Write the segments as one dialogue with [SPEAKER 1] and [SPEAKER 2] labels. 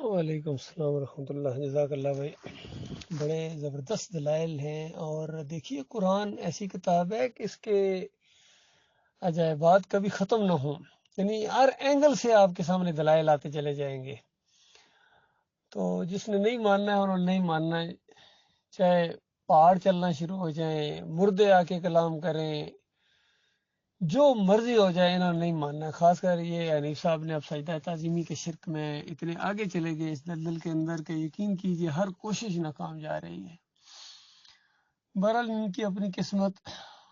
[SPEAKER 1] وعلیکم السلام ورحمۃ اللہ، جزاک اللہ بھائی، بڑے زبردست دلائل ہیں۔ اور دیکھیے قرآن ایسی کتاب ہے کہ اس کے عجائبات کبھی ختم نہ ہوں، یعنی ہر اینگل سے آپ کے سامنے دلائل آتے چلے جائیں گے۔ تو جس نے نہیں ماننا ہے انہوں نے نہیں ماننا ہے، چاہے پہاڑ چلنا شروع ہو جائیں، مردے آ کے کلام کریں، جو مرضی ہو جائے، انہوں نے نہیں ماننا ہے۔ خاص کر یہ حنیف صاحب نے اب سجدہ تعظیمی کے شرک میں اتنے آگے چلے گئے اس دلدل کے اندر کہ یقین کیجئے ہر کوشش ناکام جا رہی ہے۔ بہرحال ان کی اپنی قسمت۔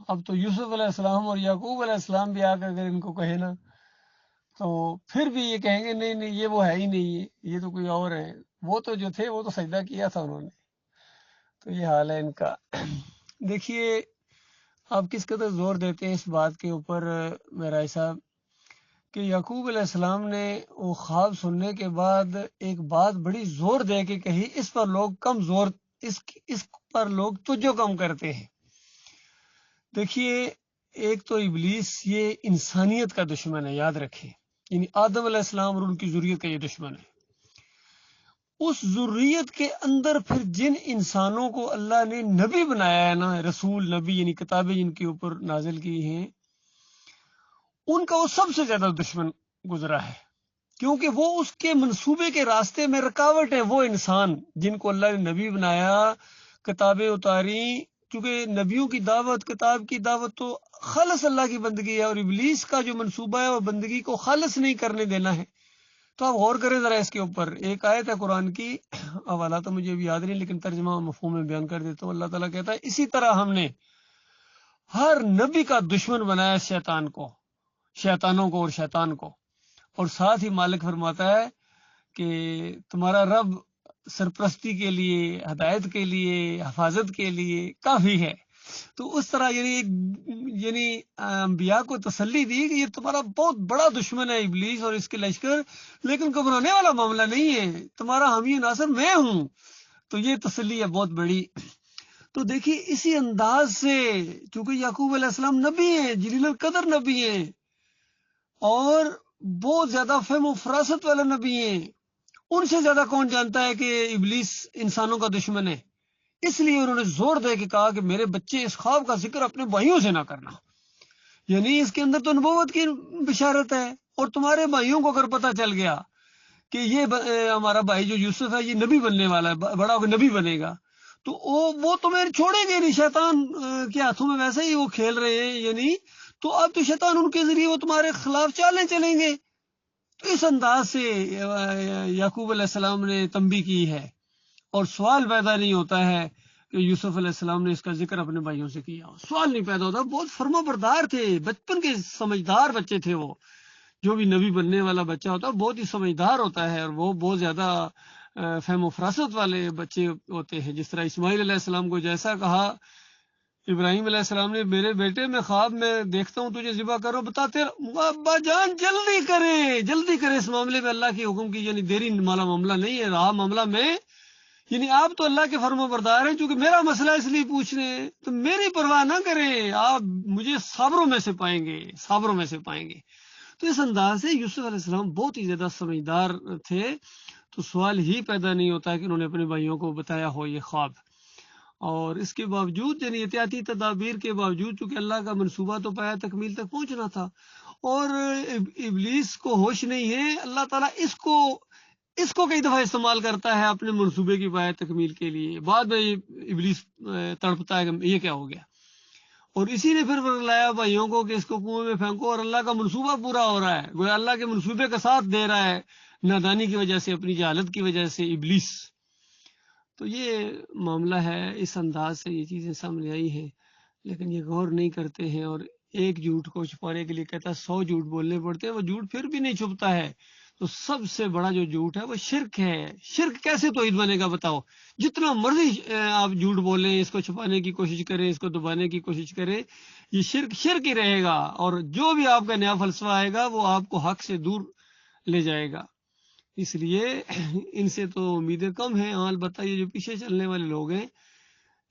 [SPEAKER 1] اب تو یوسف علیہ السلام اور یعقوب علیہ السلام بھی آ کر اگر ان کو کہے نا تو پھر بھی یہ کہیں گے نہیں نہیں، یہ وہ ہے ہی نہیں، یہ تو کوئی اور ہے، وہ تو جو تھے وہ تو سجدہ کیا تھا انہوں نے۔ تو یہ حال ہے ان کا۔ دیکھیے آپ کس قدر زور دیتے ہیں اس بات کے اوپر میرا صاحب کہ یعقوب علیہ السلام نے وہ خواب سننے کے بعد ایک بات بڑی زور دے کے کہی، اس پر لوگ کم زور، اس پر لوگ توجہ کم کرتے ہیں۔ دیکھیے ایک تو ابلیس یہ انسانیت کا دشمن ہے، یاد رکھیں، یعنی آدم علیہ السلام اور ان کی ذریت کا یہ دشمن ہے۔ اس ذریت کے اندر پھر جن انسانوں کو اللہ نے نبی بنایا ہے نا، رسول نبی یعنی کتابیں جن کے اوپر نازل کی ہیں، ان کا وہ سب سے زیادہ دشمن گزرا ہے، کیونکہ وہ اس کے منصوبے کے راستے میں رکاوٹ ہے۔ وہ انسان جن کو اللہ نے نبی بنایا، کتابیں اتاری، کیونکہ نبیوں کی دعوت، کتاب کی دعوت تو خالص اللہ کی بندگی ہے، اور ابلیس کا جو منصوبہ ہے وہ بندگی کو خالص نہیں کرنے دینا ہے۔ تو آپ غور کریں ذرا اس کے اوپر۔ ایک آیت ہے قرآن کی، حوالہ تو مجھے ابھی یاد نہیں لیکن ترجمہ مفہوم میں بیان کر دیتا ہوں۔ اللہ تعالیٰ کہتا ہے اسی طرح ہم نے ہر نبی کا دشمن بنایا شیطان کو، شیطانوں کو اور شیطان کو، اور ساتھ ہی مالک فرماتا ہے کہ تمہارا رب سرپرستی کے لیے، ہدایت کے لیے، حفاظت کے لیے کافی ہے۔ تو اس طرح یعنی انبیاء کو تسلی دی کہ یہ تمہارا بہت بڑا دشمن ہے ابلیس اور اس کے لشکر، لیکن گھبرانے والا معاملہ نہیں ہے، تمہارا حامی ناصر میں ہوں۔ تو یہ تسلی ہے بہت بڑی۔ تو دیکھیے اسی انداز سے، چونکہ یعقوب علیہ السلام نبی ہیں، جلیل القدر نبی ہیں، اور بہت زیادہ فہم و فراست والا نبی ہیں، ان سے زیادہ کون جانتا ہے کہ ابلیس انسانوں کا دشمن ہے؟ اس لیے انہوں نے زور دے کے کہا کہ میرے بچے اس خواب کا ذکر اپنے بھائیوں سے نہ کرنا، یعنی اس کے اندر تو نبوت کی بشارت ہے، اور تمہارے بھائیوں کو اگر پتہ چل گیا کہ یہ ہمارا بھائی جو یوسف ہے یہ نبی بننے والا ہے، بڑا ہو کے نبی بنے گا، تو وہ تمہیں چھوڑیں گے نہیں، شیطان کے ہاتھوں میں ویسے ہی وہ کھیل رہے ہیں، یعنی تو اب تو شیطان ان کے ذریعے وہ تمہارے خلاف چالیں چلیں گے۔ تو اس انداز سے یعقوب علیہ السلام نے تنبیہ کی ہے، اور سوال پیدا نہیں ہوتا ہے کہ یوسف علیہ السلام نے اس کا ذکر اپنے بھائیوں سے کیا، سوال نہیں پیدا ہوتا۔ بہت فرما بردار تھے، بچپن کے سمجھدار بچے تھے۔ وہ جو بھی نبی بننے والا بچہ ہوتا ہے بہت ہی سمجھدار ہوتا ہے، اور وہ بہت زیادہ فہم و فراست والے بچے ہوتے ہیں۔ جس طرح اسماعیل علیہ السلام کو جیسا کہا ابراہیم علیہ السلام نے، میرے بیٹے میں خواب میں دیکھتا ہوں تجھے ذبح کرو، بتاتے ابا جان جلدی کریں، جلدی کریں، اس معاملے میں اللہ کی حکم کی یعنی دیری والا معاملہ نہیں ہے، رہا معاملہ میں، یعنی آپ تو اللہ کے فرما بردار ہیں، چونکہ میرا مسئلہ اس لیے پوچھ رہے ہیں تو میری پرواہ نہ کریں، آپ مجھے صابروں میں سے پائیں گے، صابروں میں سے پائیں گے۔ تو اس انداز سے یوسف علیہ السلام بہت ہی زیادہ سمجھدار تھے، تو سوال ہی پیدا نہیں ہوتا کہ انہوں نے اپنے بھائیوں کو بتایا ہو یہ خواب۔ اور اس کے باوجود یعنی احتیاطی تدابیر کے باوجود، چونکہ اللہ کا منصوبہ تو پایا تکمیل تک پہنچنا تھا، اور ابلیس کو ہوش نہیں ہے، اللہ تعالیٰ اس کو کئی دفعہ استعمال کرتا ہے اپنے منصوبے کی پایا تکمیل کے لیے، بعد میں ابلیس تڑپتا ہے کہ یہ کیا ہو گیا، اور اسی نے پھر لایا بھائیوں کو کہ اس کو کنویں میں پھینکو، اور اللہ کا منصوبہ پورا ہو رہا ہے، وہ اللہ کے منصوبے کا ساتھ دے رہا ہے، نادانی کی وجہ سے، اپنی جہالت کی وجہ سے ابلیس۔ تو یہ معاملہ ہے، اس انداز سے یہ چیزیں سامنے آئی ہیں، لیکن یہ غور نہیں کرتے ہیں، اور ایک جھوٹ کو چھپانے کے لیے کہتا ہے 100 جھوٹ بولنے پڑتے ہیں، وہ جھوٹ پھر بھی نہیں چھپتا ہے۔ تو سب سے بڑا جو جھوٹ ہے وہ شرک ہے۔ شرک کیسے توحید بنے گا بتاؤ؟ جتنا مرضی آپ جھوٹ بولیں، اس کو چھپانے کی کوشش کریں، اس کو دبانے کی کوشش کریں، یہ شرک ہی رہے گا، اور جو بھی آپ کا نیا فلسفہ آئے گا وہ آپ کو حق سے دور لے جائے گا۔ اس لیے ان سے تو امیدیں کم ہیں، البتہ یہ جو پیچھے چلنے والے لوگ ہیں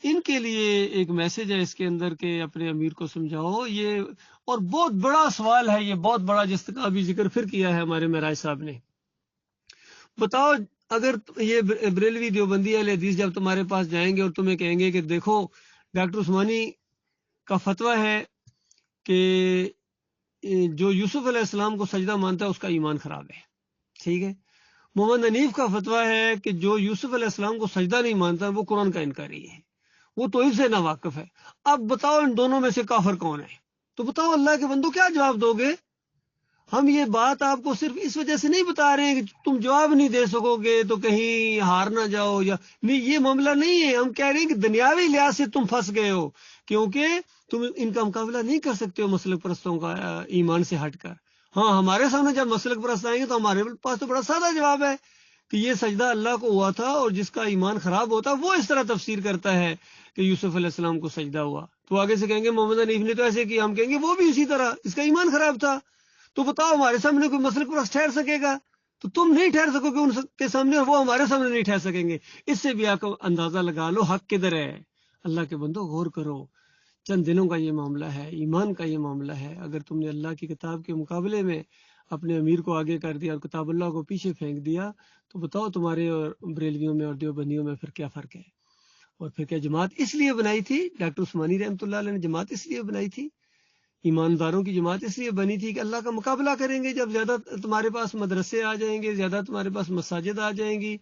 [SPEAKER 1] ان کے لیے ایک میسج ہے اس کے اندر کہ اپنے امیر کو سمجھاؤ۔ یہ اور بہت بڑا سوال ہے، یہ بہت بڑا، جس کا ابھی ذکر پھر کیا ہے ہمارے معراج صاحب نے، بتاؤ اگر یہ بریلوی دیوبندی اہل حدیث جب تمہارے پاس جائیں گے اور تمہیں کہیں گے کہ دیکھو ڈاکٹر عثمانی کا فتویٰ ہے کہ جو یوسف علیہ السلام کو سجدہ مانتا ہے اس کا ایمان خراب ہے، ٹھیک ہے، محمد حنیف کا فتویٰ ہے کہ جو یوسف علیہ السلام کو سجدہ نہیں مانتا وہ قرآن کا انکاری ہے، وہ توحید سے ناواقف ہے۔ اب بتاؤ ان دونوں میں سے کافر کون ہے؟ تو بتاؤ اللہ کے بندو کیا جواب دو گے؟ ہم یہ بات آپ کو صرف اس وجہ سے نہیں بتا رہے ہیں کہ تم جواب نہیں دے سکو گے تو کہیں ہار نہ جاؤ، یا نہیں، یہ معاملہ نہیں ہے۔ ہم کہہ رہے ہیں کہ دنیاوی لحاظ سے تم پھنس گئے ہو، کیونکہ تم ان کا مقابلہ نہیں کر سکتے ہو مسلک پرستوں کا ایمان سے ہٹ کر۔ ہاں، ہمارے سامنے جب مسلک پرست آئیں گے تو ہمارے پاس تو بڑا سادہ جواب ہے کہ یہ سجدہ اللہ کو ہوا تھا، اور جس کا ایمان خراب ہوتا وہ اس طرح تفسیر کرتا ہے کہ یوسف علیہ السلام کو سجدہ ہوا، تو آگے سے کہیں گے محمد حنیف نے تو ایسے کیا، ہم کہیں گے وہ بھی اسی طرح، اس کا ایمان خراب تھا۔ تو بتاؤ ہمارے سامنے کوئی مسلک پرست ٹھہر سکے گا؟ تو تم نہیں ٹھہر سکو گے ان کے سامنے، اور وہ ہمارے سامنے نہیں ٹھہر سکیں گے۔ اس سے بھی آپ کو اندازہ لگا لو حق کدھر ہے۔ اللہ کے بندو غور کرو، چند دنوں کا یہ معاملہ ہے، ایمان کا یہ معاملہ ہے۔ اگر تم نے اللہ کی کتاب کے مقابلے میں اپنے امیر کو آگے کر دیا اور کتاب اللہ کو پیچھے پھینک دیا، تو بتاؤ تمہارے اور بریلویوں میں اور دیوبندیوں میں پھر کیا فرق ہے؟ اور پھر کیا جماعت اس لیے بنائی تھی؟ ڈاکٹر عثمانی رحمۃ اللہ علیہ نے جماعت اس لیے بنائی تھی، ایمانداروں کی جماعت اس لیے بنی تھی کہ اللہ کا مقابلہ کریں گے۔ جب زیادہ تمہارے پاس مدرسے آ جائیں گے، زیادہ تمہارے پاس مساجد آ جائیں گی،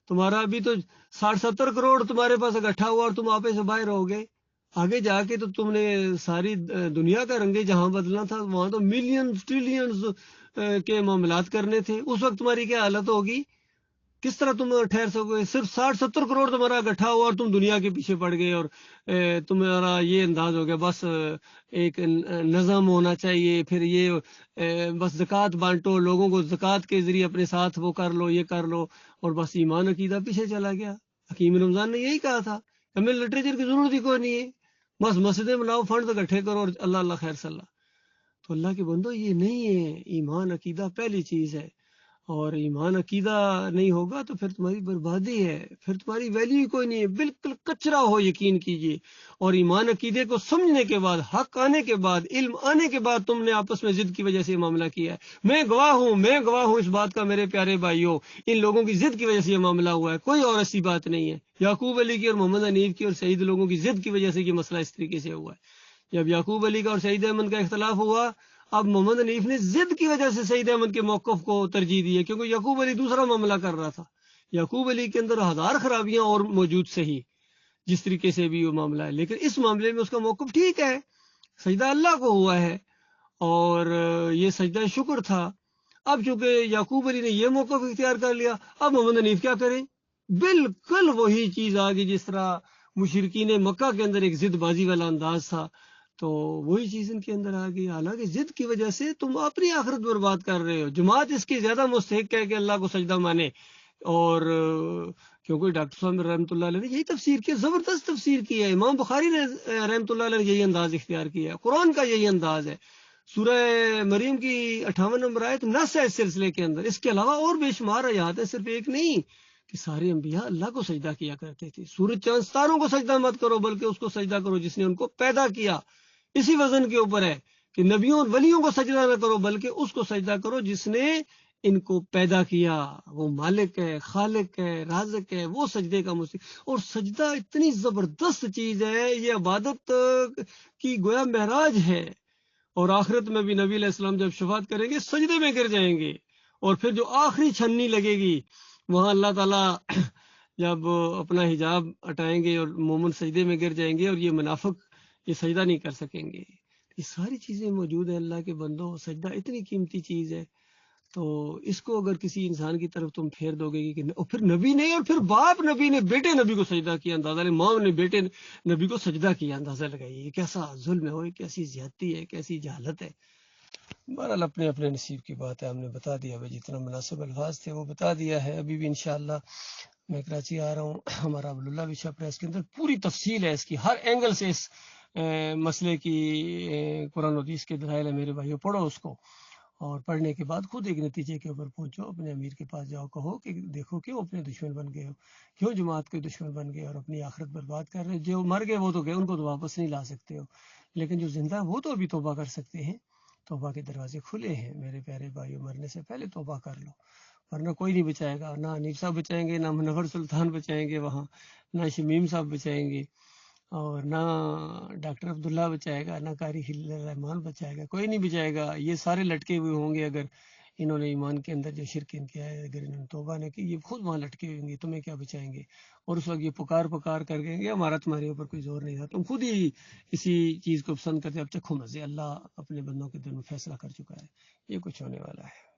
[SPEAKER 1] تمہارا ابھی تو 60-70 کروڑ تمہارے پاس اکٹھا ہوا اور تم آپے سے باہر رہو گے، آگے جا کے تو تم نے ساری دنیا کا رنگ جہاں بدلنا تھا، وہاں تو ملینز ٹریلینز کے معاملات کرنے تھے۔ اس وقت تمہاری کیا حالت ہوگی؟ کس طرح تم ٹھہر سکو گے؟ صرف 60-70 کروڑ تمہارا اکٹھا ہوا اور تم دنیا کے پیچھے پڑ گئے، اور تمہارا یہ انداز ہو گیا بس ایک نظم ہونا چاہیے، پھر یہ بس زکوٰۃ بانٹو، لوگوں کو زکوٰۃ کے ذریعے اپنے ساتھ وہ کر لو، یہ کر لو، اور بس ایمان عقیدہ پیچھے چلا گیا۔ حکیم رمضان نے یہی کہا تھا، ہمیں لٹریچر کی ضرورت ہی کوئی نہیں ہے، بس مسجدیں بناؤ، فنڈ اکٹھے کرو اور اللہ اللہ خیر صلی اللہ۔ تو اللہ کے بندو یہ نہیں ہے، ایمان عقیدہ پہلی چیز ہے، اور ایمان عقیدہ نہیں ہوگا تو پھر تمہاری بربادی ہے، پھر تمہاری ویلیو ہی کوئی نہیں ہے، بالکل کچرا ہو، یقین کیجئے۔ اور ایمان عقیدے کو سمجھنے کے بعد، حق آنے کے بعد، علم آنے کے بعد تم نے آپس میں ضد کی وجہ سے یہ معاملہ کیا ہے۔ میں گواہ ہوں اس بات کا میرے پیارے بھائیوں، ان لوگوں کی ضد کی وجہ سے یہ معاملہ ہوا ہے، کوئی اور ایسی بات نہیں ہے۔ یعقوب علی کی اور محمد حنیف کی اور سعید لوگوں کی ضد کی وجہ سے یہ مسئلہ اس طریقے سے ہوا ہے۔ جب یعقوب علی کا اور سعید احمد کا اختلاف ہوا، اب محمد حنیف نے ضد کی وجہ سے سعید احمد کے موقف کو ترجیح دی ہے، کیونکہ یعقوب علی دوسرا معاملہ کر رہا تھا۔ یعقوب علی کے اندر ہزار خرابیاں اور موجود صحیح، جس طریقے سے بھی وہ معاملہ ہے، لیکن اس معاملے میں اس کا موقف ٹھیک ہے، سجدہ اللہ کو ہوا ہے، اور یہ سجدہ شکر تھا۔ اب چونکہ یعقوب علی نے یہ موقف اختیار کر لیا، اب محمد حنیف کیا کریں؟ بالکل وہی چیز آ گئی جس طرح مشرکین مکہ کے اندر ایک ضد بازی والا انداز تھا، تو وہی چیز ان کے اندر آ گئی۔ حالانکہ ضد کی وجہ سے تم اپنی آخرت برباد کر رہے ہو۔ جماعت اس کی زیادہ مستحق ہے کہ اللہ کو سجدہ مانے، اور کیونکہ ڈاکٹر صاحب رحمۃ اللہ علیہ نے یہی تفسیر کی، زبردست تفسیر کی ہے۔ امام بخاری نے رحمۃ اللہ علیہ نے یہی انداز اختیار کیا ہے، قرآن کا یہی انداز ہے۔ سورہ مریم کی 58 نمبر آیت نص ہے اس سلسلے کے اندر، اس کے علاوہ اور بے شمار آیات ہے، صرف ایک نہیں، کہ سارے انبیاء اللہ کو سجدہ کیا کرتے تھے۔ سورج چاند ستاروں کو سجدہ مت کرو، بلکہ اس کو سجدہ کرو جس نے ان کو پیدا کیا۔ اسی وزن کے اوپر ہے کہ نبیوں اور ولیوں کو سجدہ نہ کرو، بلکہ اس کو سجدہ کرو جس نے ان کو پیدا کیا، وہ مالک ہے، خالق ہے، رازق ہے، وہ سجدے کا مستحق۔ اور سجدہ اتنی زبردست چیز ہے، یہ عبادت کی گویا معراج ہے، اور آخرت میں بھی نبی علیہ السلام جب شفاعت کریں گے سجدے میں گر جائیں گے، اور پھر جو آخری چھننی لگے گی وہاں اللہ تعالیٰ جب اپنا حجاب ہٹائیں گے اور مومن سجدے میں گر جائیں گے، اور یہ منافق یہ سجدہ نہیں کر سکیں گے۔ یہ ساری چیزیں موجود ہیں اللہ کے بندوں، سجدہ اتنی قیمتی چیز ہے، تو اس کو اگر کسی انسان کی طرف تم پھیر دو گے کہ اور پھر نبی نہیں، اور پھر باپ نبی نے بیٹے نبی کو سجدہ کیا، اندازہ لے، ماں نے بیٹے نبی کو سجدہ کیا، اندازہ لگائیے یہ کیسا ظلم ہے، یہ کیسی زیادتی ہے، کیسی جہالت ہے۔ بہرحال اپنے اپنے نصیب کی بات ہے، ہم نے بتا دیا بھائی، جتنا مناسب الفاظ تھے وہ بتا دیا ہے۔ ابھی بھی انشاءاللہ میں کراچی آ رہا ہوں، ہمارا عبداللہ بھی چھپ رہا ہے، اس کے اندر پوری تفصیل ہے، اس کی ہر اینگل سے اس مسئلے کی قرآن و حدیث کے دلائل ہے۔ میرے بھائیو پڑھو اس کو، اور پڑھنے کے بعد خود ایک نتیجے کے اوپر پہنچو، اپنے امیر کے پاس جاؤ، کہو کہ دیکھو کہ وہ اپنے دشمن بن گئے ہو، کیوں جماعت کے دشمن بن گئے اور اپنی آخرت برباد کر رہے، جو مر گئے وہ تو گئے، ان کو تو واپس نہیں لا سکتے ہو، لیکن جو زندہ وہ تو ابھی توبہ کر سکتے ہیں، توبہ کے دروازے کھلے ہیں میرے پیارے بھائیو، مرنے سے پہلے توبہ کر لو، ورنہ کوئی نہیں بچائے گا، نہ حنیف صاحب بچائیں گے، نہ منور سلطان بچائیں گے وہاں، نہ شمیم صاحب بچائیں گے، اور نہ ڈاکٹر عبداللہ بچائے گا، نہ قاری خلیل الرحمان بچائے گا، کوئی نہیں بچائے گا۔ یہ سارے لٹکے ہوئے ہوں گے اگر انہوں نے ایمان کے اندر جو شرک ان کیا ہے، اگر انہوں نے توبہ نہ کی، یہ خود وہاں لٹکے ہوئے ہوں گے، تمہیں کیا بچائیں گے؟ اور اس وقت یہ پکار پکار کر کہیں گے ہمارا تمہارے اوپر کوئی زور نہیں تھا، تم خود ہی اسی چیز کو پسند کرتے، اب چکھو مزے، اللہ اپنے بندوں کے دل میں فیصلہ کر چکا ہے، یہ کچھ ہونے والا ہے۔